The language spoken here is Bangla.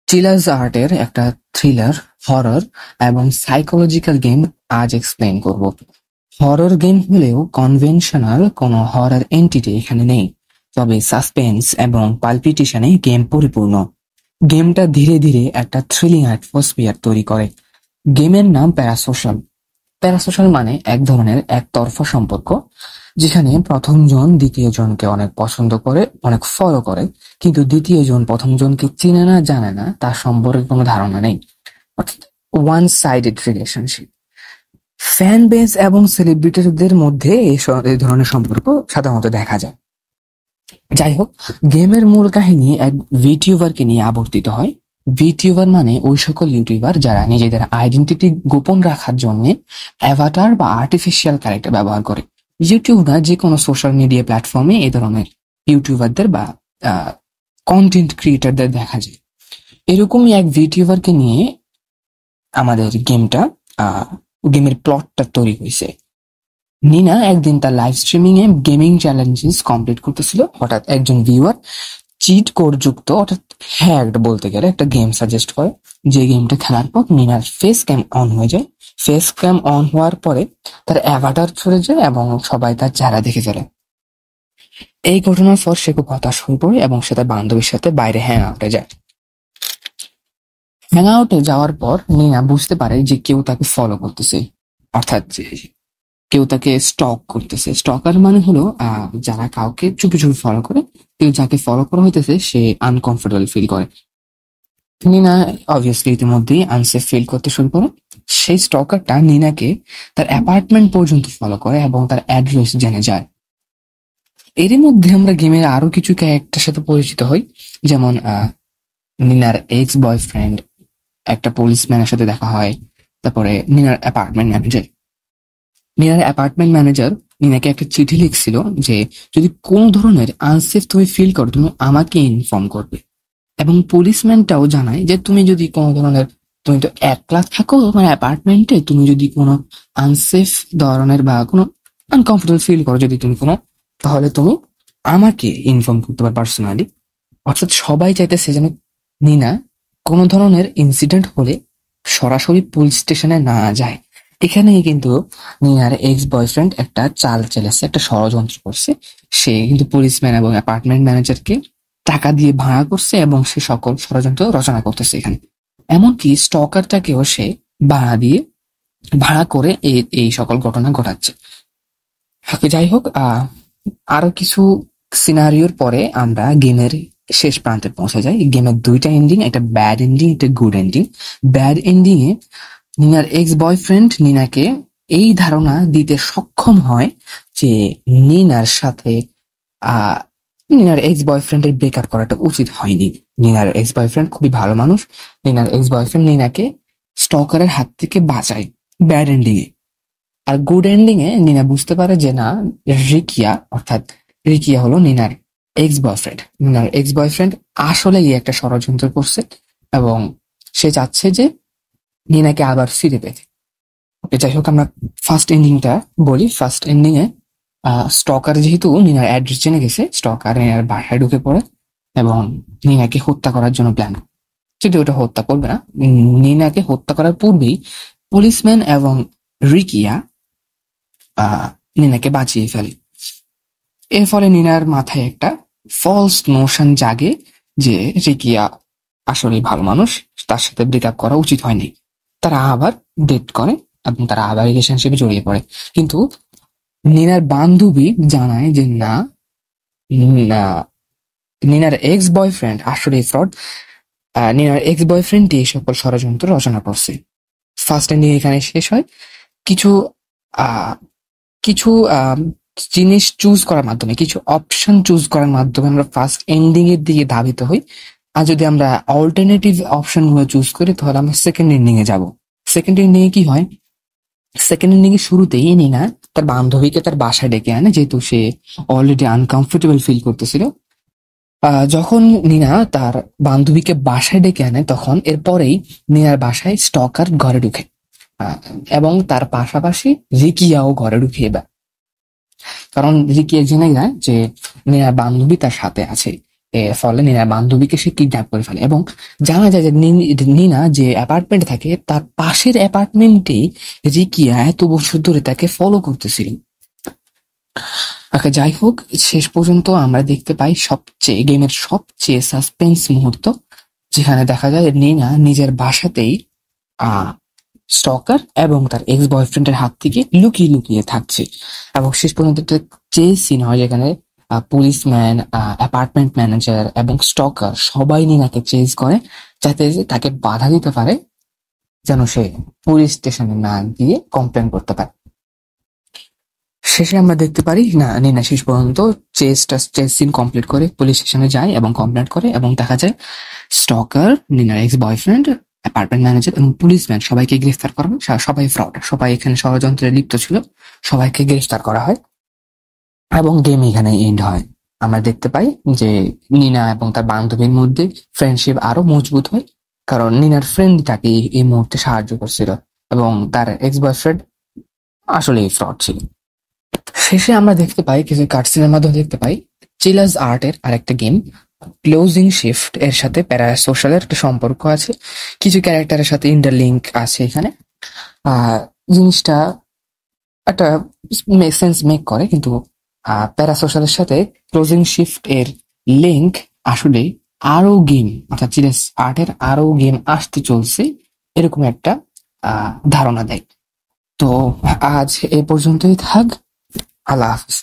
চিলার্স আর্টের একটা থ্রিলার, হরর এবং সাইকোলজিক্যাল গেম আজ এক্সপ্লেইন করব। হরর গেম হলেও কনভেনশনাল কোনো হরর এন্টিটি এখানে নেই, তবে সাসপেন্স এবং পালপিটেশনে গেম পরিপূর্ণ। গেমটা ধীরে ধীরে একটা থ্রিলিং অ্যাটমসফিয়ার তৈরি করে। গেমের নাম প্যারাসোশ্যাল। প্যারাসোশ্যাল মানে এক ধরনের একতরফা সম্পর্ক, যেখানে প্রথম জন দ্বিতীয় জনকে অনেক পছন্দ করে, অনেক ফলো করে, কিন্তু দ্বিতীয় জন প্রথম জনকে চিনে না, জানে না, তার সম্পর্কে কোনো ধারণা নেই, অর্থাৎ one sided relationship. Fan base এবং সেলিব্রিটিদের মধ্যে এই ধরনের সম্পর্ক সাধারণত দেখা যায়। যাই হোক, গেমের মূল কাহিনী এক ভিটিউবারকে নিয়ে আবর্তিত হয়। ভিটিউবার মানে ওই সকল ইউটিউবার যারা নিজেদের আইডেন্টিটি গোপন রাখার জন্য অ্যাভাটার বা আর্টিফিশিয়াল ক্যারেক্টার ব্যবহার করে। ইউটিউব না, যে কোনো সোশ্যাল মিডিয়া প্ল্যাটফর্মে এই ধরনের ইউটিউবারদের বা কন্টেন্ট ক্রিয়েটারদের দেখা যায়। এরকমই এক ভিটিউবারকে নিয়ে আমাদের গেমের প্লটটা তৈরি হয়েছে। নিনা একদিন তার লাইভ স্ট্রিমিং এ গেমিং চ্যালেঞ্জেস কমপ্লিট করতেছিল। হঠাৎ একজন ভিউয়ার চিট কোড যুক্ত, অর্থাৎ হ্যাকড বলতে গেলে, একটা গেম সাজেস্ট করে। যে গেমটা খেলার পর নিনার ফেস ক্যাম অন হয়ে যায়। ফেস ক্যাম অন হওয়ার পরে তার অ্যাভাটার চলে যায় এবং সবাই তার চেহারা দেখে ফেলে। এই ঘটনার পর সে খুব হতাশ হয়ে পড়ে এবং সে তার বান্ধবীর সাথে বাইরে হ্যাং আউটে যায়। হ্যাং আউটে যাওয়ার পর নিনা বুঝতে পারে যে কেউ তাকে ফলো করতেছে, অর্থাৎ যে কেউ তাকে স্টক করতেছে। স্টকার মানে হলো যারা কাউকে চুপি চুপি ফলো করে। কেউ যাকে ফলো করা হইতেছে সে আনকমফোর্টেবল ফিল করে। নিনা অবভিয়াসলি ইতিমধ্যেই আনসেফ ফিল করতে শুরু করে। সেই স্টকারটা নিনাকে তার অ্যাপার্টমেন্ট পর্যন্ত ফলো করে এবং তার অ্যাড্রেস জেনে যায়। এরই মধ্যে আমরা গেমের আরো কিছু ক্যারেক্টার সাথে পরিচিত হই, যেমন নিনার এক্স বয়ফ্রেন্ড, একটা পুলিশম্যানের সাথে দেখা হয়, তারপরে নিনার অ্যাপার্টমেন্ট ম্যানেজার নিনাকে একটা চিঠি লিখছিল যে যদি কোন ধরনের আনসেফ তুমি ফিল করো তুমি আমাকে ইনফর্ম করবে। এবং পুলিশম্যানটাও জানায় যে তুমি যদি কোনো ধরনের, তুমি তো একলা থাকো তোমার অ্যাপার্টমেন্টে, তুমি যদি কোনো আনসেফ ধরনের বা কোনো আনকমফোর্টেবল ফিল করো যদি তুমি কোনো, তাহলে তুমি আমাকে ইনফর্ম করতে পারো পার্সোনালি। অর্থাৎ সবাই চাইতেছে যেন নিনা কোনো ধরনের ইনসিডেন্ট হলে সরাসরি পুলিশ স্টেশনে না যায়। এখানেই কিন্তু নিনার এক্স বয়ফ্রেন্ড একটা চাল চেলেছে, একটা ষড়যন্ত্র করছে। সে কিন্তু পুলিশম্যান এবং অ্যাপার্টমেন্ট ম্যানেজারকে টাকা দিয়ে ভাড়া করছে এবং সে সকল ষড়যন্ত্র রচনা করতেছে এখানে। এমনকি স্টকারটাকেও সে ভাড়া করে এই সকল ঘটনা ঘটাচ্ছে। যাই হোক, আরো কিছু সিনারিওর পরে আমরা গেমের শেষ প্রান্তে পৌঁছে যাই। গেমের দুইটা এন্ডিং, একটা ব্যাড এন্ডিং, একটা গুড এন্ডিং। ব্যাড এন্ডিং এ নিনার এক্স বয়ফ্রেন্ড নিনাকে এই ধারণা দিতে সক্ষম হয় যে নিনার সাথে নিনার এক্স বয়ফ্রেন্ডের ব্রেকআপ করাটা উচিত হয়নি। নিনার এক্স বয়ফ্রেন্ড খুবই ভালো মানুষ। নিনার এক্স বয়ফ্রেন্ড নিনাকে স্টকারের হাত থেকে বাঁচায় ব্যাড এন্ডিং এ। আর গুড এন্ডিং এ নিনা বুঝতে পারে যে না, রিকিয়া হলো নিনার এক্স বয়ফ্রেন্ড আসলেই একটা ষড়যন্ত্র করছে এবং সে চাচ্ছে যে নিনাকে আবার ফিরে পেতে। যাই হোক, আমরা ফার্স্ট এন্ডিংটা বলি। ফার্স্ট এন্ডিং এ স্টকার যেহেতু নিনার অ্যাড্রেস জেনে গেছে, স্টকার নিনার বাসায় ঢুকে পড়ে এবং নিনাকে হত্যা করার জন্য প্ল্যান। যদি ওটা হত্যা করবে না, নিনাকে হত্যা করার পূর্বেই পুলিশম্যান এবং রিকিয়া নিনাকে বাঁচিয়ে ফেলে। এর ফলে নিনার মাথায় একটা ফলস নোশন জাগে যে রিকিয়া আসলে ভালো মানুষ, তার সাথে ব্রেকআপ করা উচিত হয়নি। তারা আবার ডেট করে এবং তারা আবার রিলেশনশিপে জড়িয়ে পড়ে। কিন্তু নিনার বান্ধবী জানায় যে না, নিনার এক্স বয়ফ্রেন্ড আসলে ফ্রড। নিনার এক্স বয়ফ্রেন্ড এই সকল ষড়যন্ত্র রচনা করছে। ফার্স্ট এন্ডিং এখানে শেষ হয়। কিছু কিছু জিনিস চুজ করার মাধ্যমে, কিছু অপশন চুজ করার মাধ্যমে আমরা ফার্স্ট এন্ডিং এর দিকে ধাবিত হই। আর যদি আমরা অল্টারনেটিভ অপশন গুলো চুজ করি তাহলে আমরা সেকেন্ড এন্ডিং এ যাব। সেকেন্ড এন্ডিং এ কি হয়? সেকেন্ড এন্ডিং এর শুরুতেই নিনা তার বান্ধবীকে তার বাসায় ডেকে আনে, যেহেতু সে অলরেডি আনকমফোর্টেবল ফিল করতেছিল। যখন নিনা তার বান্ধবীকে বাসায় ডেকে আনে তখন এরপরেই নিনার বাসায় স্টকার ঘরে ঢুকে এবং তার পাশাপাশি রিকিয়াও ঘরে ঢুকে। এবার কারণ রিকিয়া জেনে যায় যে নিনার বান্ধবী তার সাথে আছে। এর ফলে নিনার বান্ধবীকে সে কিডন্যাপ করে ফেলে এবং জানা যায় যে নিনা যে অ্যাপার্টমেন্টে থাকে তার পাশের অ্যাপার্টমেন্টে রিকিয়া এত বছর ধরে তাকে ফলো করতেছিল। যাই হোক, শেষ পর্যন্ত আমরা দেখতে পাই গেমের সবচেয়ে সাসপেন্স মুহূর্ত, যেখানে দেখা যায় নিনা নিজের বাসাতেই আহ স্টকার এবং তার এক্স বয়ফ্রেন্ডের হাত থেকে লুকিয়ে লুকিয়ে থাকছে এবং শেষ পর্যন্ত একটা চেজ সিন হয় যেখানে পুলিশম্যান, অ্যাপার্টমেন্ট ম্যানেজার এবং স্টকার সবাই নিনাকে চেজ করে যাতে তাকে বাধা দিতে পারে, যেন সে পুলিশ স্টেশনে না গিয়ে কমপ্লেন করতে পারে। শেষে আমরা দেখতে পারি না নিনা শেষ পর্যন্ত চেজ সিন কমপ্লিট করে পুলিশ স্টেশনে যায় এবং কমপ্লেন করে এবং দেখা যায় স্টকার, নিনার এক্স বয়ফ্রেন্ড, অ্যাপার্টমেন্ট ম্যানেজার এবং পুলিশম্যান সবাইকে গ্রেফতার করা হয়। সবাই ফ্রড, সবাই এখানে ষড়যন্ত্রে লিপ্ত ছিল, সবাইকে গ্রেফতার করা হয় এবং গেম এখানে এন্ড হয়। আমরা দেখতে পাই যে নিনা এবং তার বান্ধবীর মধ্যে ফ্রেন্ডশিপ আরো মজবুত হয়, কারণ নিনার ফ্রেন্ড তাকে এই মুহূর্তে সাহায্য করছিল এবং তার এক্স বয়ফ্রেন্ড আসলে ফ্রড ছিল। শেষে আমরা দেখতে পাই কিছু কাটসিনের মাধ্যমে দেখতে পাই চিলার্স আর্টের আরেকটা গেম ক্লোজিং শিফট এর সাথে প্যারা সোশ্যালের একটা সম্পর্ক আছে, কিছু ক্যারেক্টারের সাথে ইন্টারলিঙ্ক আছে এখানে। জিনিসটা একটা সেন্স মেক করে, কিন্তু প্যারা সোশ্যালের সাথে ক্লোজিং শিফট এর লিঙ্ক আসলে আরো গেম, অর্থাৎ চিলার্স আর্টের আরো গেম আসতে চলছে এরকম একটা ধারণা দেয়। তো আজ এ পর্যন্তই থাক। আল্লাহ হাফিজ।